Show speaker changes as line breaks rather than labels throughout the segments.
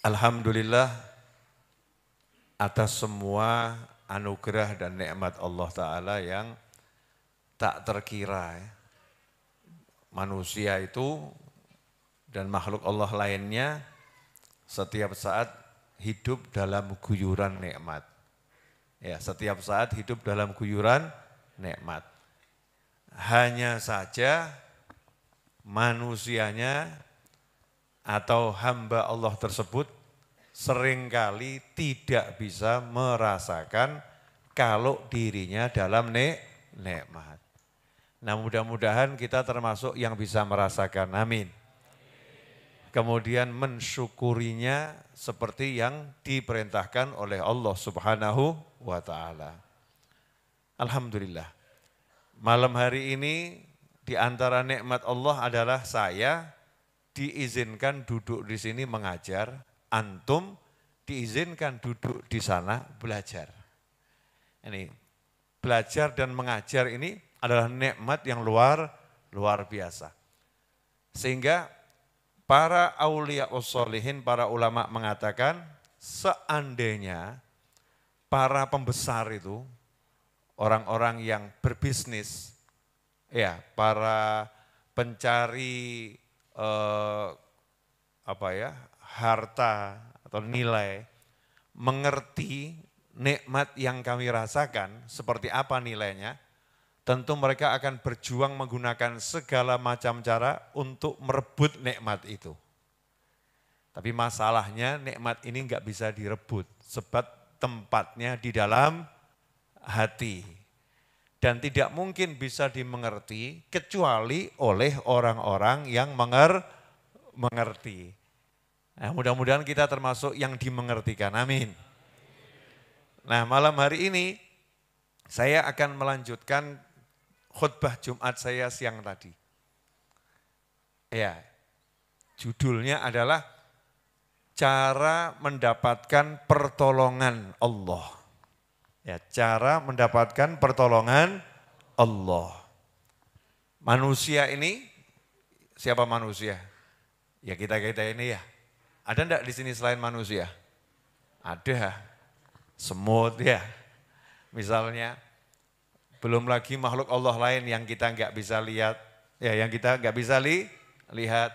Alhamdulillah atas semua anugerah dan nikmat Allah Ta'ala yang tak terkira. Manusia itu dan makhluk Allah lainnya setiap saat hidup dalam guyuran nikmat. Ya, setiap saat hidup dalam guyuran nikmat. Hanya saja manusianya atau hamba Allah tersebut seringkali tidak bisa merasakan kalau dirinya dalam nikmat. Nah, mudah-mudahan kita termasuk yang bisa merasakan, amin. Kemudian mensyukurinya seperti yang diperintahkan oleh Allah Subhanahu wa Ta'ala. Alhamdulillah. Malam hari ini di antara nikmat Allah adalah saya diizinkan duduk di sini mengajar, antum diizinkan duduk di sana belajar. Ini belajar dan mengajar ini adalah nikmat yang luar biasa. Sehingga para aulia ussolihin, para ulama mengatakan seandainya para pembesar itu, orang-orang yang berbisnis, ya para pencari harta atau nilai, mengerti nikmat yang kami rasakan, seperti apa nilainya, tentu mereka akan berjuang menggunakan segala macam cara untuk merebut nikmat itu. Tapi masalahnya nikmat ini enggak bisa direbut, sebab tempatnya di dalam hati. Dan tidak mungkin bisa dimengerti kecuali oleh orang-orang yang mengerti. Nah, mudah-mudahan kita termasuk yang dimengertikan, amin. Nah, malam hari ini saya akan melanjutkan khutbah Jumat saya siang tadi. Ya, judulnya adalah cara mendapatkan pertolongan Allah. Ya, cara mendapatkan pertolongan Allah. Manusia ini, siapa manusia? Ya kita-kita ini ya. Ada enggak di sini selain manusia? Ada. Semut ya. Misalnya, belum lagi makhluk Allah lain yang kita enggak bisa lihat. Ya, yang kita enggak bisa lihat.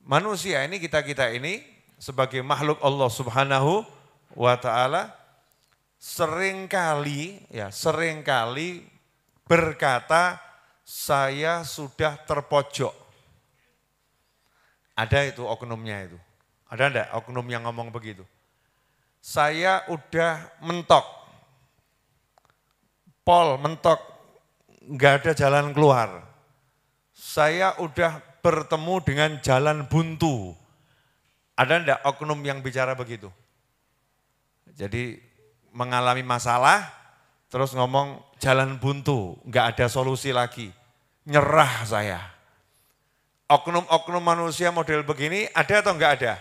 Manusia ini, kita-kita ini sebagai makhluk Allah Subhanahu wa Ta'ala seringkali berkata saya sudah terpojok. Ada itu oknumnya itu. Ada enggak oknum yang ngomong begitu? Saya udah mentok. Mentok, enggak ada jalan keluar. Saya udah bertemu dengan jalan buntu. Ada enggak oknum yang bicara begitu? Jadi mengalami masalah, terus ngomong jalan buntu, enggak ada solusi lagi, nyerah saya. Oknum-oknum manusia model begini ada atau enggak ada?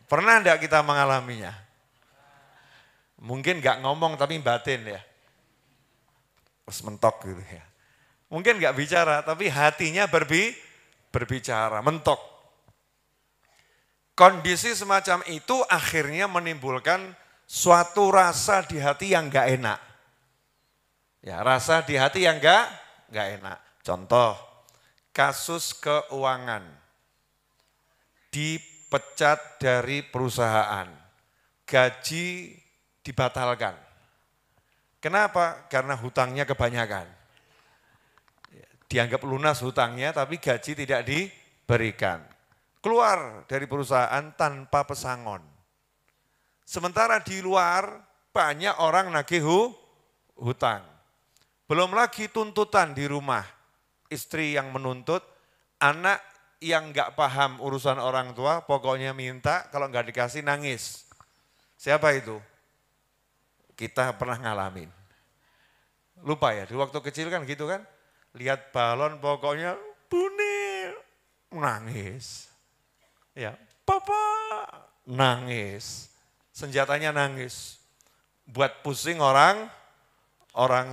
Pernah enggak kita mengalaminya? Mungkin enggak ngomong tapi batin ya, terus mentok gitu ya. Mungkin enggak bicara tapi hatinya berbicara, mentok. Kondisi semacam itu akhirnya menimbulkan suatu rasa di hati yang enggak enak. Ya, rasa di hati yang enggak enak. Contoh, kasus keuangan. Dipecat dari perusahaan. Gaji dibatalkan. Kenapa? Karena hutangnya kebanyakan. Dianggap lunas hutangnya tapi gaji tidak diberikan. Keluar dari perusahaan tanpa pesangon. Sementara di luar banyak orang nagih hutang. Belum lagi tuntutan di rumah. Istri yang menuntut, anak yang enggak paham urusan orang tua, pokoknya minta, kalau enggak dikasih nangis. Siapa itu? Kita pernah ngalamin. Lupa ya, di waktu kecil kan gitu kan. Lihat balon pokoknya bunyi, nangis. Ya, papa nangis. Senjatanya nangis, buat pusing orang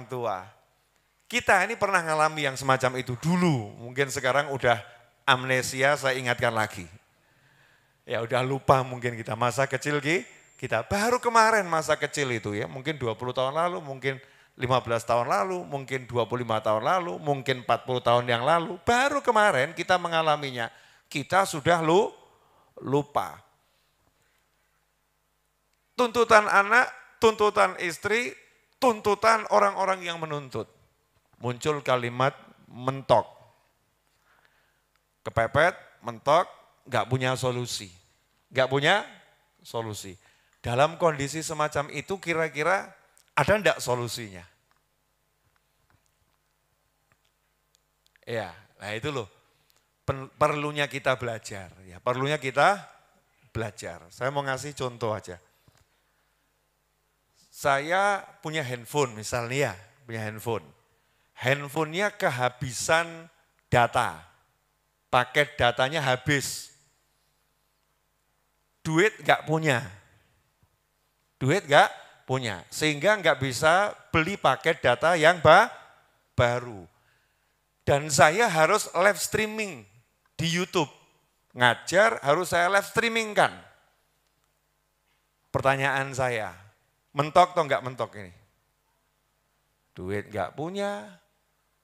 tua. Kita ini pernah ngalami yang semacam itu dulu, mungkin sekarang udah amnesia, saya ingatkan lagi. Ya udah lupa mungkin kita masa kecil kita. Baru kemarin masa kecil itu ya, mungkin 20 tahun lalu, mungkin 15 tahun lalu, mungkin 25 tahun lalu, mungkin 40 tahun yang lalu. Baru kemarin kita mengalaminya. Kita sudah lupa. Tuntutan anak, tuntutan istri, tuntutan orang-orang yang menuntut. Muncul kalimat mentok. Kepepet, mentok, nggak punya solusi. Nggak punya solusi. Dalam kondisi semacam itu kira-kira ada enggak solusinya? Ya, nah itu loh. Perlunya kita belajar. Ya, perlunya kita belajar. Saya mau ngasih contoh aja. Saya punya handphone misalnya ya, punya handphone. Handphonenya kehabisan data. Paket datanya habis. Duit enggak punya. Duit enggak punya. Sehingga enggak bisa beli paket data yang baru. Dan saya harus live streaming di YouTube. Ngajar harus saya live streaming kan. Pertanyaan saya, mentok atau enggak mentok ini? Duit enggak punya.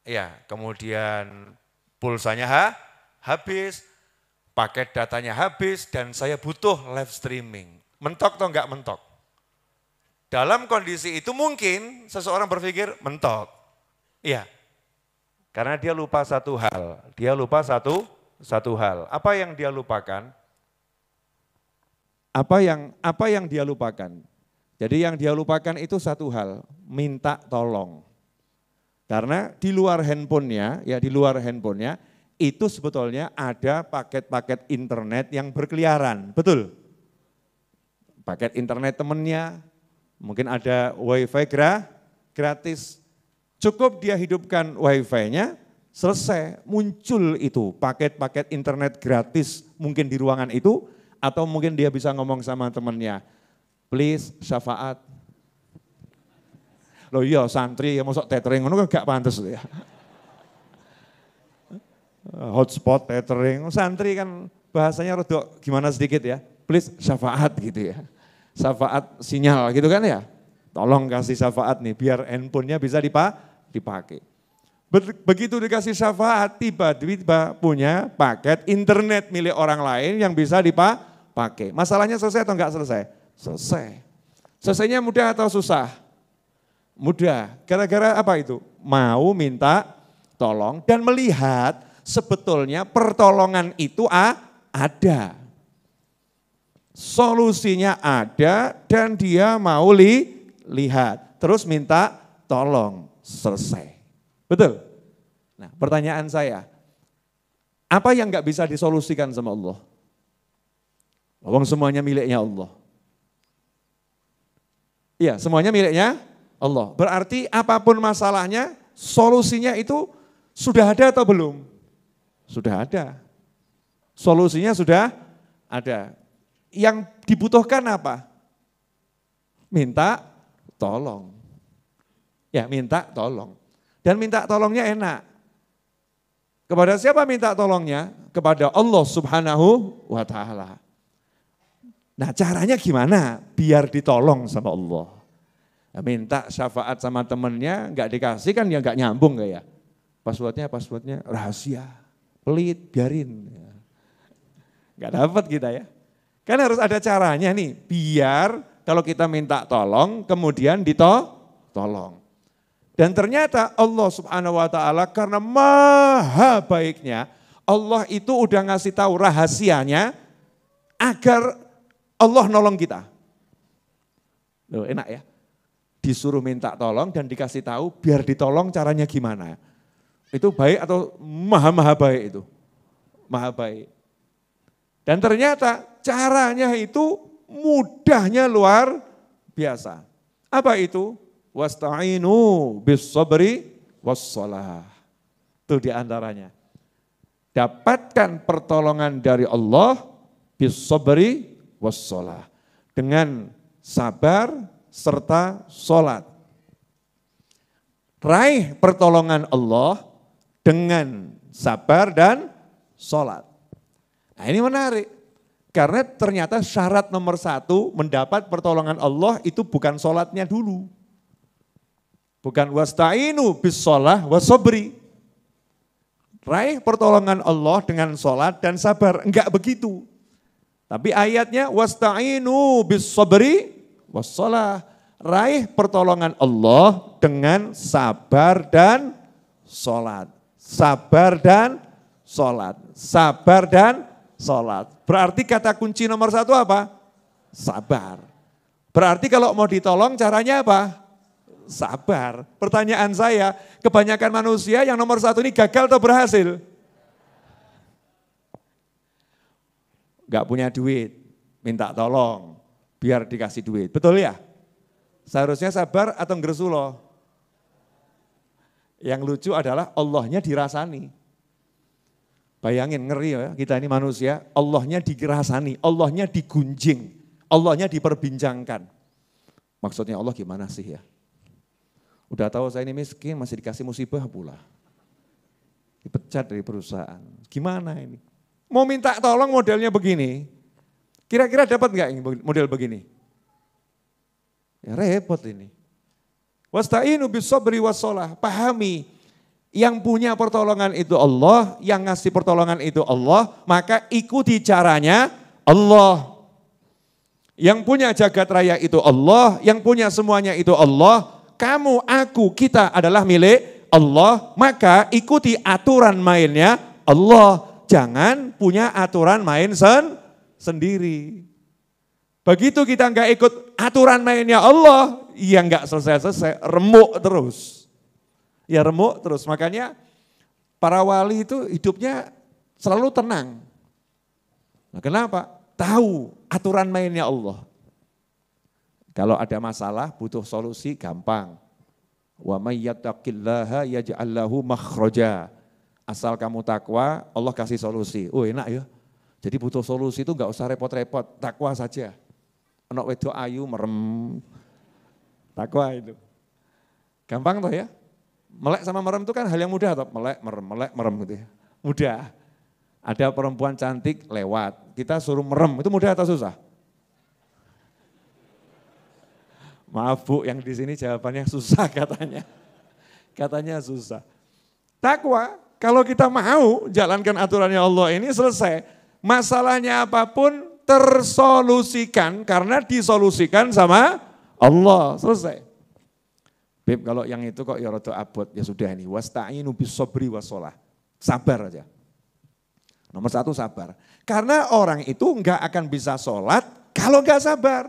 Ya, kemudian pulsanya habis. Paket datanya habis dan saya butuh live streaming. Mentok atau enggak mentok? Dalam kondisi itu mungkin seseorang berpikir mentok. Iya. Karena dia lupa satu hal. Dia lupa satu hal. Apa yang dia lupakan? Apa yang dia lupakan? Jadi yang dia lupakan itu satu hal, minta tolong. Karena di luar handphonenya, itu sebetulnya ada paket-paket internet yang berkeliaran, betul? Paket internet temennya, mungkin ada wifi gratis. Cukup dia hidupkan wifi-nya, selesai muncul itu paket-paket internet gratis mungkin di ruangan itu, atau mungkin dia bisa ngomong sama temennya, please syafaat. Loh iya santri ya masuk tethering, itu gak pantas ya. Hotspot, tethering, santri kan bahasanya rada gimana sedikit ya, please syafaat gitu ya. Syafaat sinyal gitu kan ya, tolong kasih syafaat nih biar handphonenya bisa dipakai. Begitu dikasih syafaat tiba-tiba punya paket internet milik orang lain yang bisa dipakai. Masalahnya selesai atau enggak selesai? Selesai. Selesainya mudah atau susah? Mudah. Gara-gara apa itu? Mau minta tolong dan melihat sebetulnya pertolongan itu ada. Solusinya ada dan dia mau lihat. Terus minta tolong, selesai. Betul? Nah pertanyaan saya, apa yang gak bisa disolusikan sama Allah? Semuanya miliknya Allah. Iya semuanya miliknya Allah. Berarti apapun masalahnya, solusinya itu sudah ada atau belum? Sudah ada. Solusinya sudah ada. Yang dibutuhkan apa? Minta tolong. Ya minta tolong. Dan minta tolongnya enak. Kepada siapa minta tolongnya? Kepada Allah Subhanahu wa ta'ala. Nah caranya gimana? Biar ditolong sama Allah. Minta syafaat sama temennya, enggak dikasih kan ya enggak nyambung enggak ya? Passwordnya rahasia. Pelit, biarin. Enggak dapat kita ya. Kan harus ada caranya nih, biar kalau kita minta tolong, kemudian ditolong. Dan ternyata Allah Subhanahu wa ta'ala karena maha baiknya, Allah itu udah ngasih tahu rahasianya agar Allah nolong kita. Loh, enak ya. Disuruh minta tolong dan dikasih tahu biar ditolong caranya gimana. Itu baik atau maha baik itu? Maha baik. Dan ternyata caranya itu mudahnya luar biasa. Apa itu? Wasta'inu bis sabri wassalah. Itu diantaranya. Dapatkan pertolongan dari Allah bis sabri wassalah. Dengan sabar serta sholat. Raih pertolongan Allah dengan sabar dan sholat. Nah ini menarik. Karena ternyata syarat nomor 1 mendapat pertolongan Allah itu bukan sholatnya dulu. Bukan wasta'inu bis sholah wasobri. Raih pertolongan Allah dengan sholat dan sabar. Enggak begitu. Tapi ayatnya wasta'inu bis sabri wassalah. Raih pertolongan Allah dengan sabar dan sholat. Sabar dan sholat. Sabar dan sholat. Berarti kata kunci nomor 1 apa? Sabar. Berarti kalau mau ditolong caranya apa? Sabar. Pertanyaan saya, kebanyakan manusia yang nomor 1 ini gagal atau berhasil? Gak punya duit, minta tolong, biar dikasih duit. Betul ya? Seharusnya sabar atau nggersuloh? Yang lucu adalah Allahnya dirasani. Bayangin ngeri ya, kita ini manusia, Allahnya dirasani, Allahnya digunjing, Allahnya diperbincangkan. Maksudnya Allah gimana sih ya? Udah tahu saya ini miskin, masih dikasih musibah pula. Dipecat dari perusahaan. Gimana ini? Mau minta tolong modelnya begini, kira-kira dapat nggak model begini? Ya repot ini. Wasta'inu bis sabri wassalah. Pahami, yang punya pertolongan itu Allah, yang ngasih pertolongan itu Allah, maka ikuti caranya Allah. Yang punya jagat raya itu Allah, yang punya semuanya itu Allah. Kamu, aku, kita adalah milik Allah, maka ikuti aturan mainnya Allah. Jangan punya aturan main sendiri. Begitu kita enggak ikut aturan mainnya Allah, ya enggak selesai-selesai, remuk terus. Ya remuk terus, makanya para wali itu hidupnya selalu tenang. Nah, kenapa? Tahu aturan mainnya Allah. Kalau ada masalah butuh solusi gampang. Wa may yattaqillaha yaj'al lahu makhraja. Asal kamu takwa, Allah kasih solusi. Oh enak ya. Jadi butuh solusi itu enggak usah repot-repot, takwa saja. Anak wedok ayu merem. Takwa itu. Gampang toh ya? Melek sama merem itu kan hal yang mudah toh. Melek merem gitu ya. Mudah. Ada perempuan cantik lewat, kita suruh merem, itu mudah atau susah? Maaf Bu, yang di sini jawabannya susah katanya. Katanya susah. Takwa, kalau kita mau jalankan aturannya Allah ini selesai. Masalahnya apapun tersolusikan karena disolusikan sama Allah. Selesai. Beb, kalau yang itu kok ya rada abot, ya sudah ini. Wasta'inu bis sabri wassalah. Sabar aja. Nomor 1 sabar. Karena orang itu enggak akan bisa sholat kalau enggak sabar.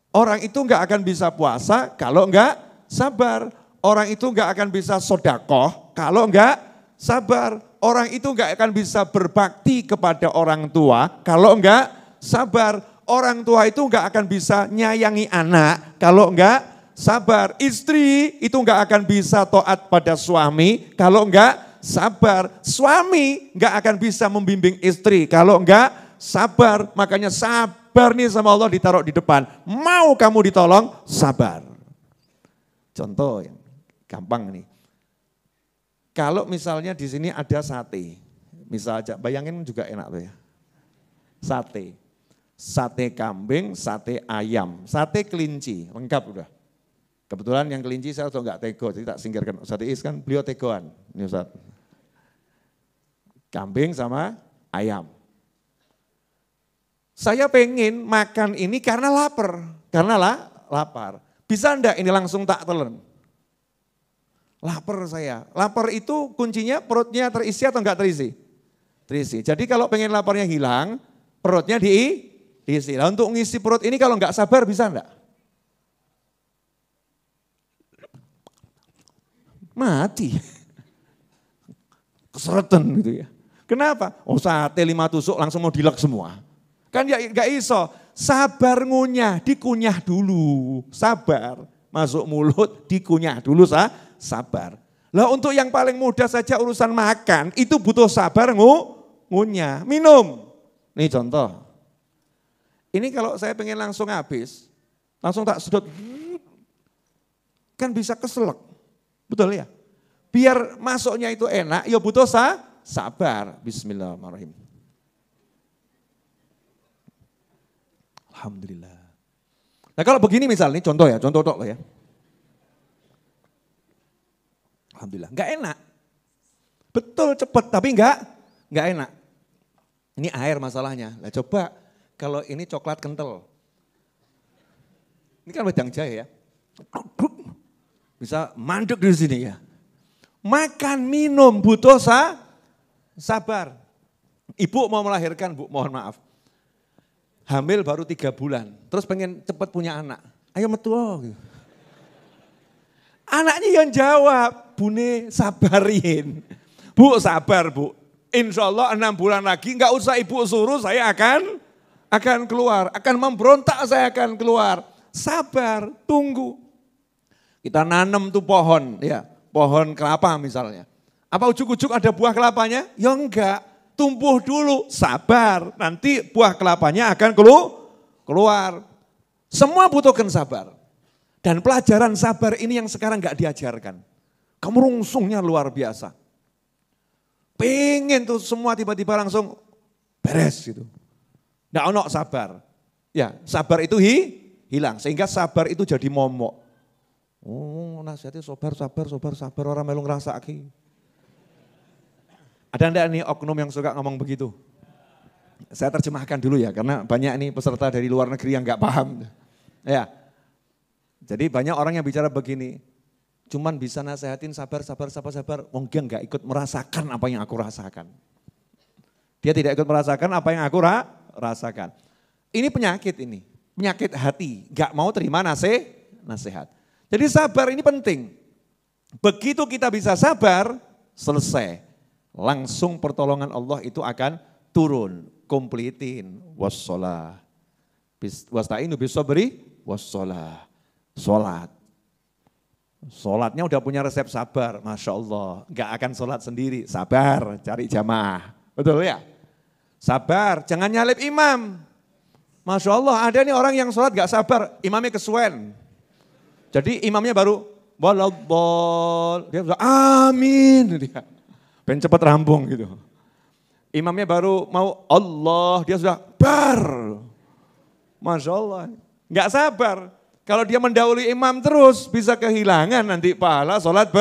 Orang itu enggak akan bisa puasa kalau enggak sabar. Orang itu enggak akan bisa sodakoh kalau enggak sabar. Orang itu enggak akan bisa berbakti kepada orang tua kalau enggak sabar. Orang tua itu enggak akan bisa nyayangi anak kalau enggak sabar. Istri itu enggak akan bisa taat pada suami kalau enggak sabar. Suami enggak akan bisa membimbing istri kalau enggak sabar. Makanya sabar nih sama Allah ditaruh di depan. Mau kamu ditolong, sabar. Contoh yang gampang nih. Kalau misalnya di sini ada sate, misal aja, bayangin juga enak tuh ya. Sate, sate kambing, sate ayam, sate kelinci, lengkap udah. Kebetulan yang kelinci saya udah enggak tego, jadi tak singkirkan. Ustaz Iis kan beliau tegoan, ini Ustaz. Kambing sama ayam. Saya pengen makan ini karena lapar, lapar. Bisa enggak ini langsung tak telan? Lapar saya. Lapar itu kuncinya perutnya terisi atau enggak terisi? Terisi. Jadi kalau pengen laparnya hilang, perutnya diisi. Nah, untuk ngisi perut ini kalau enggak sabar bisa enggak? Mati. Keseretan gitu ya. Kenapa? Oh sate 5 tusuk langsung mau dilek semua. Kan ya enggak iso. Sabar ngunyah, dikunyah dulu. Sabar. Masuk mulut, dikunyah dulu sabar. Lah untuk yang paling mudah saja urusan makan, itu butuh sabar ngunyah. Minum. Nih contoh. Ini kalau saya pengen langsung habis, langsung tak sedot. Kan bisa keselak. Betul ya? Biar masuknya itu enak, ya butuh sabar. Bismillahirrahmanirrahim.
Alhamdulillah. Nah kalau begini misalnya, contoh tok ya. Alhamdulillah, enggak enak. Betul cepet tapi enggak enak. Ini air masalahnya. Nah coba kalau ini coklat kental. Ini kan wedang jahe ya. Bisa mandek di sini ya. Makan minum butuh sabar. Ibu mau melahirkan, Bu, mohon maaf. Hamil baru 3 bulan, terus pengen cepat punya anak. Ayo metu. Gitu. Anaknya yang jawab, Bune sabarin. Bu sabar Bu, insya Allah 6 bulan lagi nggak usah ibu suruh saya akan keluar. Akan memberontak saya akan keluar. Sabar, tunggu. Kita nanam tuh pohon, ya pohon kelapa misalnya. Apa ujuk-ujuk ada buah kelapanya? Ya enggak, tumbuh dulu, sabar. Nanti buah kelapanya akan keluar. Semua butuhkan sabar. Dan pelajaran sabar ini yang sekarang enggak diajarkan. Kamu rungsungnya luar biasa. Pengen tuh semua tiba-tiba langsung beres gitu. Enggak ono sabar. Ya sabar itu hilang, sehingga sabar itu jadi momok. Oh nasihatnya sabar, orang melu ngrasake. Ada enggak nih oknum yang suka ngomong begitu? Saya terjemahkan dulu ya, karena banyak nih peserta dari luar negeri yang enggak paham. Ya, jadi banyak orang yang bicara begini, cuman bisa nasihatin sabar, mungkin enggak ikut merasakan apa yang aku rasakan. Dia tidak ikut merasakan apa yang aku rasakan. Ini penyakit hati, enggak mau terima nasihat. Jadi sabar ini penting. Begitu kita bisa sabar, selesai. Langsung pertolongan Allah itu akan turun. Komplitin. Wassalah. Wasta'inu bisabri wassalah. Sholat. Sholatnya udah punya resep sabar. Masya Allah. Enggak akan sholat sendiri. Sabar, cari jamaah. Betul ya? Sabar, jangan nyalip imam. Masya Allah, ada nih orang yang sholat gak sabar. Imamnya kesuwen. Jadi imamnya baru waladhdallin, dia bilang amin, dia pengen cepat rampung gitu. Imamnya baru mau Allah, dia sudah bar, masya Allah, nggak sabar. Kalau dia mendahului imam terus bisa kehilangan nanti pahala sholat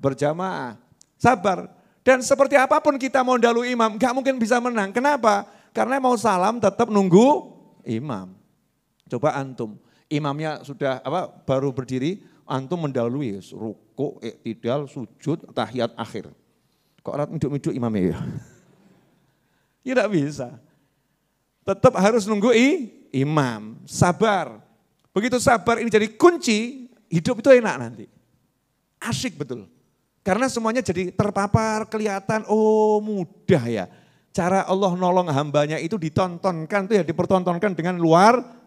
berjamaah. Sabar. Dan seperti apapun kita mau mendahului imam, nggak mungkin bisa menang. Kenapa? Karena mau salam tetap nunggu imam. Coba antum. Imamnya sudah baru berdiri, antum mendahului, ruku, iktidal, sujud, tahiyat akhir. Kok orang miduk-miduk imamnya ya? Ya tidak bisa. Tetap harus nunggu imam, sabar. Begitu sabar ini jadi kunci, hidup itu enak nanti. Asyik betul. Karena semuanya jadi terpapar, kelihatan, oh mudah ya. Cara Allah nolong hambanya itu ditontonkan, tuh ya dipertontonkan dengan luar